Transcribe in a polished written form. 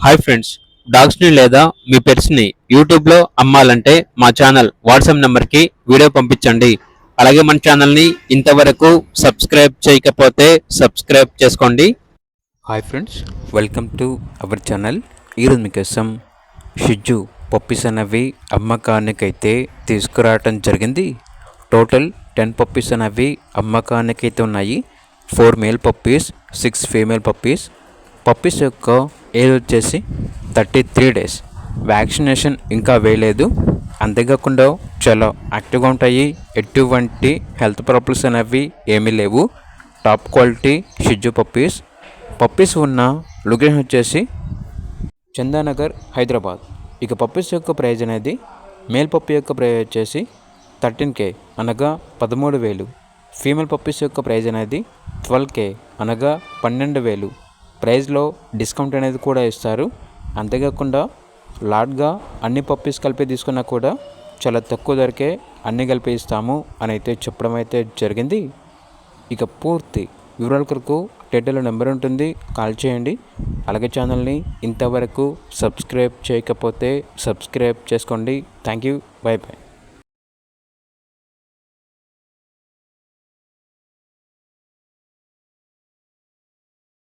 Hi friends, డాగ్స్ని లేదా మీ పెట్స్ని యూట్యూబ్లో అమ్మాలంటే మా ఛానల్ వాట్సాప్ నెంబర్కి వీడియో పంపించండి. అలాగే మన ఛానల్ని ఇంతవరకు సబ్స్క్రైబ్ చేయకపోతే సబ్స్క్రైబ్ చేసుకోండి. Hi friends, welcome to our channel. ఈరోజు మీకోసం షిజ్జు పప్పీస్ అనేవి అమ్మకానికైతే తీసుకురావటం జరిగింది. టోటల్ 10 పప్పీస్ అనేవి అమ్మకానికైతే ఉన్నాయి. 4 male puppies, 6 female puppies. Puppies యొక్క ఏజ్ వచ్చేసి 33 డేస్. వ్యాక్సినేషన్ ఇంకా వేయలేదు. అంతేకాకుండా చాలా యాక్టివ్గా ఉంటాయి. ఎటువంటి హెల్త్ ప్రాబ్లమ్స్ అనేవి ఏమీ లేవు. టాప్ క్వాలిటీ షిజ్జు పప్పీస్. పప్పీస్ ఉన్న లొకేషన్ వచ్చేసి చందానగర్, హైదరాబాద్. ఇక పప్పీస్ యొక్క ప్రైజ్ అనేది మేల్ పప్పీ యొక్క ప్రైజ్ వచ్చేసి 13K అనగా 13,000. ఫీమేల్ పప్పీస్ యొక్క ప్రైజ్ అనేది 12K అనగా 12,000. ప్రైస్లో డిస్కౌంట్ అనేది కూడా ఇస్తారు. అంతేకాకుండా లాట్గా అన్ని పప్పీస్ కలిపి తీసుకున్నా కూడా చాలా తక్కువ ధరకే అన్ని కలిపి ఇస్తాము అని అయితే చెప్పడం అయితే జరిగింది. ఇక పూర్తి వివరాల కొరకు టైటిల్లో నెంబర్ ఉంటుంది, కాల్ చేయండి. అలాగే ఛానల్ని ఇంతవరకు సబ్స్క్రైబ్ చేయకపోతే సబ్స్క్రైబ్ చేసుకోండి. Thank you, by by.